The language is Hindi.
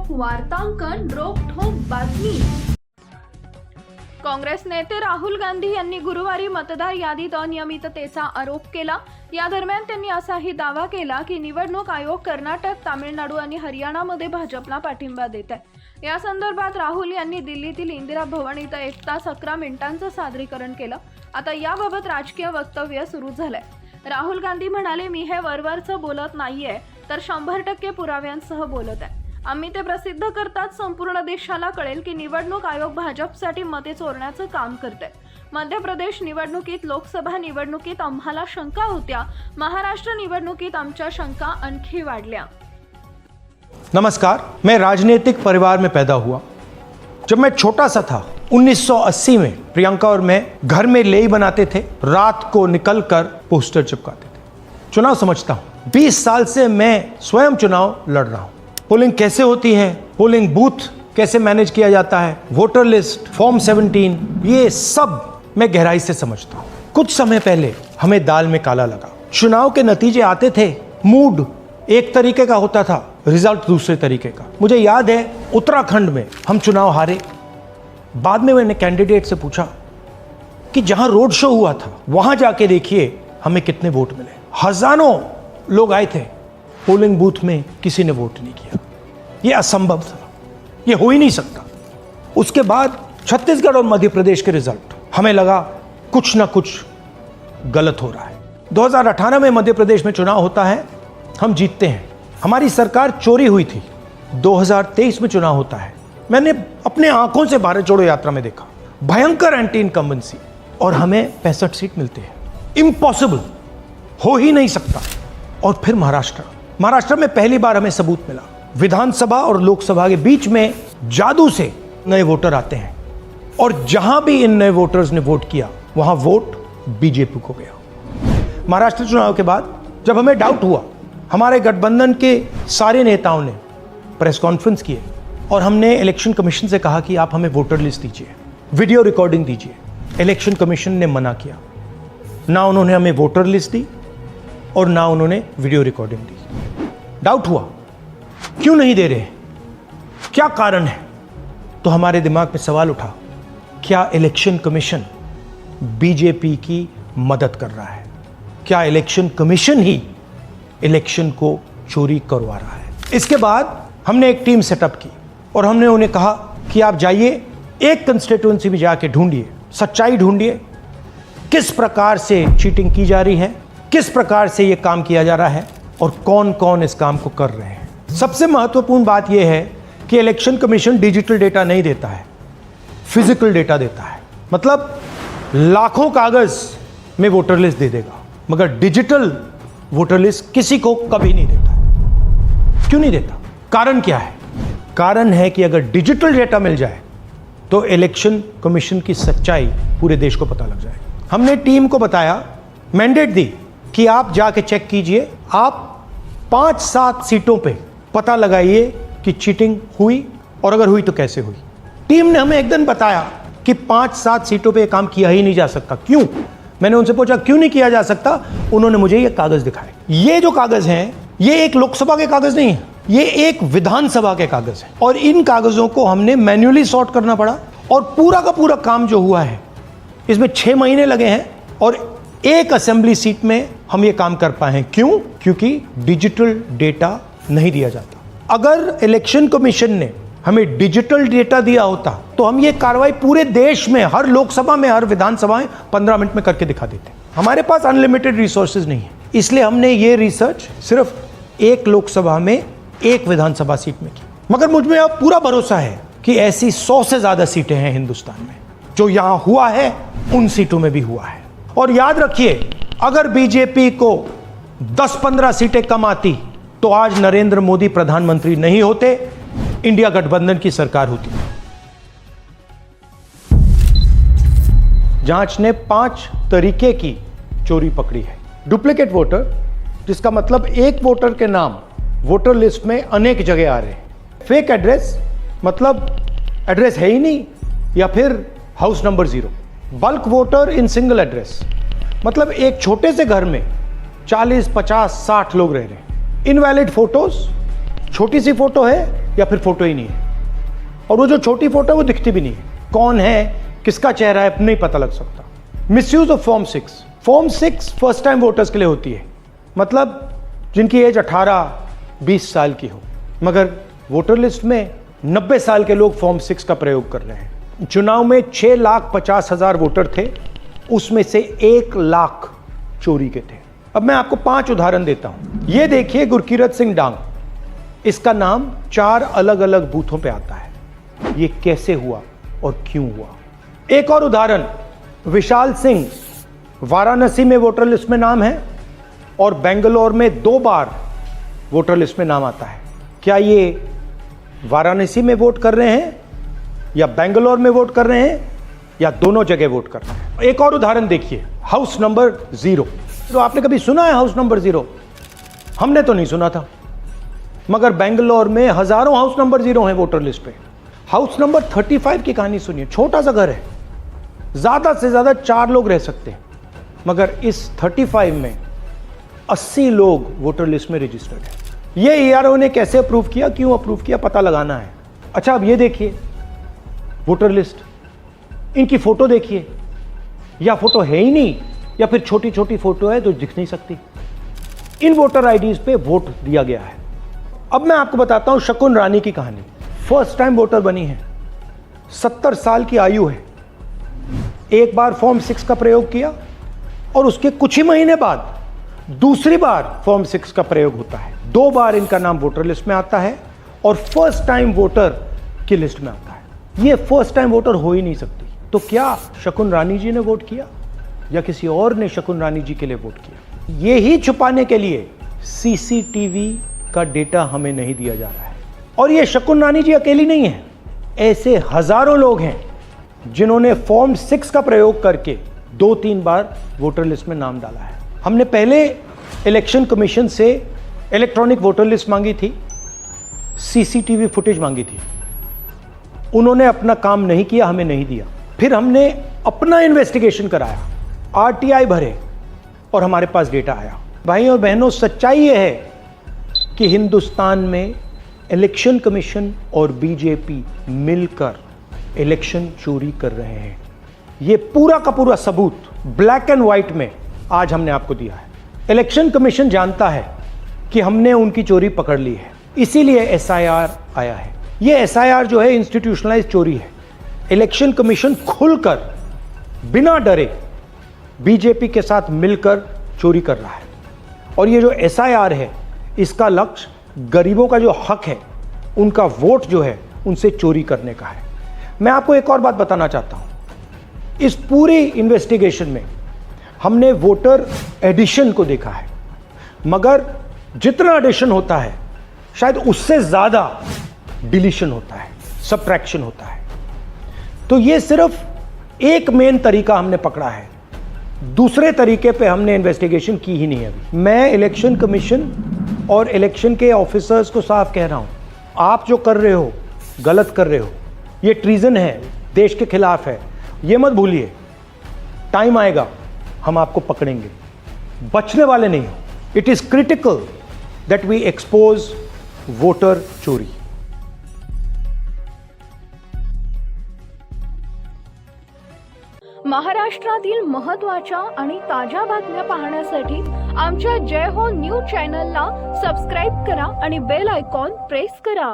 वार्तांकन रोखठोक बातमी। काँग्रेस नेते राहुल गांधी यांनी गुरुवारी मतदार यादीत अनियमिततेचा आरोप केला। या दरम्यान त्यांनी असाही दावा केला की निवडणूक आयोग कर्नाटक, तामिळनाडू आणि हरियाणामध्ये भाजपला पाठिंबा देत आहे। या संदर्भात राहुल यांनी दिल्लीतील इंदिरा भवन इथं 1 तास 11 मिनिटांचं सादरीकरण केलं। आता याबाबत राजकीय वक्तव्य सुरू झालंय। राहुल गांधी म्हणाले, मी हे वरवरचं बोलत नाहीये, तर 100% पुराव्यांसह बोलत आहे। आम्ही ते प्रसिद्ध करतात संपूर्ण देशाला कळेल की निवडणूक आयोग भाजपसाठी मते चोरण्याचं काम करते। मध्य प्रदेश निवडणुकीत, लोकसभा निवडणुकीत आम्हाला शंका होत्या, महाराष्ट्र निवडणुकीत आमच्या शंका आणखी वाढल्या। नमस्कार, मैं राजनीतिक परिवार में पैदा हुआ। जब मैं छोटा सा था 1980 में प्रियंका और मैं घर में लेई बनाते थे, रात को निकलकर पोस्टर चिपकाते थे। चुनाव समझता हूं, 20 साल से मैं स्वयं चुनाव लड़ रहा हूं। पोलिंग कैसे होती है, पोलिंग बूथ कैसे मैनेज किया जाता है, वोटर लिस्ट, फॉर्म 17, ये सब मैं गहराई से समझता हूं। कुछ समय पहले हमें दाल में काला लगा। चुनाव के नतीजे आते थे, मूड एक तरीके का होता था, रिजल्ट दूसरे तरीके का। मुझे याद है उत्तराखंड में हम चुनाव हारे। बाद में मैंने कैंडिडेट से पूछा कि जहां रोड शो हुआ था वहां जाके देखिए हमें कितने वोट मिले। हजारों लोग आए थे, पोलिंग बूथ में किसी ने वोट नहीं किया। यह असंभव था, यह हो ही नहीं सकता। उसके बाद छत्तीसगढ़ और मध्य प्रदेश के रिजल्ट, हमें लगा कुछ ना कुछ गलत हो रहा है। 2018 में मध्य प्रदेश में चुनाव होता है, हम जीतते हैं, हमारी सरकार चोरी हुई थी। 2023 में चुनाव होता है, मैंने अपने आंखों से भारत जोड़ो यात्रा में देखा, भयंकर एंटी इनकम्बेंसी, और हमें 65 सीट मिलते हैं। इम्पॉसिबल, हो ही नहीं सकता। और फिर महाराष्ट्र में पहली बार हमें सबूत मिला, विधानसभा और लोकसभा के बीच में जादू से नए वोटर आते हैं, और जहां भी इन नए वोटर्स ने वोट किया वहां वोट बीजेपी को गया। महाराष्ट्र चुनाव के बाद जब हमें डाउट हुआ, हमारे गठबंधन के सारे नेताओं ने प्रेस कॉन्फ्रेंस किए और हमने इलेक्शन कमीशन से कहा कि आप हमें वोटर लिस्ट दीजिए, वीडियो रिकॉर्डिंग दीजिए। इलेक्शन कमीशन ने मना किया, ना उन्होंने हमें वोटर लिस्ट दी और ना उन्होंने वीडियो रिकॉर्डिंग दी। डाउट हुआ, क्यों नहीं दे रहे, क्या कारण है? तो हमारे दिमाग में सवाल उठा, क्या इलेक्शन कमीशन बीजेपी की मदद कर रहा है? क्या इलेक्शन कमीशन ही इलेक्शन को चोरी करवा रहा है? इसके बाद हमने एक टीम सेटअप की और हमने उन्हें कहा कि आप जाइए, एक कंस्टिट्यूएंसी में जाके ढूंढिए, सच्चाई ढूंढिए, किस प्रकार से चीटिंग की जा रही है, किस प्रकार से ये काम किया जा रहा है और कौन कौन इस काम को कर रहे हैं। सबसे महत्वपूर्ण बात यह है कि इलेक्शन कमीशन डिजिटल डेटा नहीं देता है, फिजिकल डेटा देता है। मतलब लाखों कागज में वोटर लिस्ट दे देगा, मगर डिजिटल वोटर लिस्ट किसी को कभी नहीं देता। क्यों नहीं देता? कारण क्या है? कारण है कि अगर डिजिटल डेटा मिल जाए तो इलेक्शन कमीशन की सच्चाई पूरे देश को पता लग जाएगी। हमने टीम को बताया, मैंडेट दी कि आप जाके चेक कीजिए, आप 5-7 सीटों पे पता लगाइए कि चीटिंग हुई, और अगर हुई तो कैसे हुई। टीम ने हमें एक दिन बताया कि 5-7 सीटों पे काम किया ही नहीं जा सकता। क्यों? मैंने उनसे पूछा क्यों नहीं किया जा सकता। उन्होंने मुझे ये कागज दिखाए। ये जो कागज हैं, ये एक लोकसभा के कागज नहीं है, ये एक विधानसभा के कागज हैं, और इन कागजों को हमने मैन्युअली सॉर्ट करना पड़ा। और पूरा का पूरा काम जो हुआ है, इसमें 6 महीने लगे हैं, और एक असेंबली सीट में हम ये काम कर पाए हैं। क्यों? क्योंकि डिजिटल डेटा नहीं दिया जाता। अगर इलेक्शन कमीशन ने हमें डिजिटल डेटा दिया होता तो हम ये कार्रवाई पूरे देश में, हर लोकसभा में, हर विधानसभा में 15 मिनट में करके दिखा देते। हमारे पास अनलिमिटेड रिसोर्सेज नहीं है, इसलिए हमने ये रिसर्च सिर्फ एक लोकसभा में, एक विधानसभा सीट में की। मगर मुझ में अब पूरा भरोसा है कि ऐसी 100 से ज्यादा सीटें हैं हिंदुस्तान में। जो यहां हुआ है उन सीटों में भी हुआ है। और याद रखिए, अगर बीजेपी को 10-15 सीटें कम आती तो आज नरेंद्र मोदी प्रधानमंत्री नहीं होते, इंडिया गठबंधन की सरकार होती। जांच ने 5 तरीके की चोरी पकड़ी है। डुप्लीकेट वोटर, जिसका मतलब एक वोटर के नाम वोटर लिस्ट में अनेक जगह आ रहे हैं। फेक एड्रेस, मतलब एड्रेस है ही नहीं, या फिर house number 0। Bulk voter in single address, मतलब एक छोटे से घर में 40, 50, 60 लोग रह रहे हैं। इनवैलिड फोटोज, छोटी सी फोटो है या फिर फोटो ही नहीं है। और वो जो छोटी फोटो है वो दिखती भी नहीं है, कौन है किसका चेहरा है नहीं पता लग सकता। Misuse of form 6। Form 6 first time voters के लिए होती है, मतलब जिनकी एज 18-20 साल की हो, मगर वोटर लिस्ट में 90 साल के लोग फॉर्म 6 का प्रयोग कर रहे हैं। चुनाव में 6,50,000 वोटर थे, उसमें से 1 लाख चोरी के थे। अब मैं आपको 5 उदाहरण देता हूं। ये देखिए गुरकीरत सिंह डांग, इसका नाम 4 अलग अलग बूथों पे आता है। ये कैसे हुआ और क्यों हुआ? एक और उदाहरण, विशाल सिंह, वाराणसी में वोटर लिस्ट में नाम है और बेंगलोर में 2 बार वोटर लिस्ट में नाम आता है। क्या ये वाराणसी में वोट कर रहे हैं या बेंगलोर में वोट कर रहे हैं या दोनों जगह वोट कर रहे हैं? एक और उदाहरण देखिए, हाउस नंबर 0। तो आपने कभी सुना है हाउस नंबर 0? हमने तो नहीं सुना था, मगर बेंगलोर में हजारों हाउस नंबर 0 हैं वोटर लिस्ट पे। हाउस नंबर 35 की कहानी सुनिए। छोटा सा घर है, ज्यादा से ज्यादा 4 लोग रह सकते हैं, मगर इस 35 में 80 लोग वोटर लिस्ट में रजिस्टर्ड है। ये ईआरओ ने कैसे अप्रूव किया, क्यों अप्रूव किया, पता लगाना है। अच्छा, अब ये देखिए वोटर लिस्ट, इनकी फोटो देखिए, या फोटो है ही नहीं या फिर छोटी छोटी फोटो है तो दिख नहीं सकती। इन वोटर आईडीज पे वोट दिया गया है। अब मैं आपको बताता हूं शकुन रानी की कहानी। फर्स्ट टाइम वोटर बनी है, 70 साल की आयु है। एक बार फॉर्म 6 का प्रयोग किया और उसके कुछ ही महीने बाद दूसरी बार फॉर्म 6 का प्रयोग होता है। 2 बार इनका नाम वोटर लिस्ट में आता है और फर्स्ट टाइम वोटर की लिस्ट में आता है। ये फर्स्ट टाइम वोटर हो ही नहीं सकती। तो क्या शकुन रानी जी ने वोट किया या किसी और ने शकुन रानी जी के लिए वोट किया? ये ही छुपाने के लिए सीसीटीवी का डेटा हमें नहीं दिया जा रहा है। और ये शकुन रानी जी अकेली नहीं है, ऐसे हजारों लोग हैं जिन्होंने फॉर्म 6 का प्रयोग करके 2-3 बार वोटर लिस्ट में नाम डाला है। हमने पहले इलेक्शन कमीशन से इलेक्ट्रॉनिक वोटर लिस्ट मांगी थी, सीसीटीवी फुटेज मांगी थी। उन्होंने अपना काम नहीं किया, हमें नहीं दिया। फिर हमने अपना इन्वेस्टिगेशन कराया, आरटीआई भरे और हमारे पास डेटा आया। भाई और बहनों, सच्चाई यह है कि हिंदुस्तान में इलेक्शन कमीशन और बीजेपी मिलकर इलेक्शन चोरी कर रहे हैं। यह पूरा का पूरा सबूत ब्लैक एंड व्हाइट में आज हमने आपको दिया है। इलेक्शन कमीशन जानता है कि हमने उनकी चोरी पकड़ ली है, इसीलिए एसआईआर आया है। यह एसआईआर जो है इंस्टीट्यूशनलाइज चोरी है। इलेक्शन कमीशन खुलकर बिना डरे बीजेपी के साथ मिलकर चोरी कर रहा है। और ये जो एसआईआर है, इसका लक्ष्य गरीबों का जो हक है, उनका वोट जो है, उनसे चोरी करने का है। मैं आपको एक और बात बताना चाहता हूं। इस पूरी इन्वेस्टिगेशन में हमने वोटर एडिशन को देखा है, मगर जितना एडिशन होता है शायद उससे ज्यादा डिलीशन होता है, सब्ट्रैक्शन होता है। तो ये सिर्फ एक मेन तरीका हमने पकड़ा है, दूसरे तरीके पे हमने इन्वेस्टिगेशन की ही नहीं अभी। मैं इलेक्शन कमीशन और इलेक्शन के ऑफिसर्स को साफ कह रहा हूं, आप जो कर रहे हो गलत कर रहे हो, ये ट्रीजन है, देश के खिलाफ है। ये मत भूलिए, टाइम आएगा हम आपको पकड़ेंगे, बचने वाले नहीं हो। It is critical that we expose voter चोरी। महाराष्ट्रातील महत्त्वाच्या आणि ताज्या बातम्या पाहण्यासाठी आमच्या जय हो न्यूज चॅनलला सबस्क्राईब करा आणि बेल आयकॉन प्रेस करा।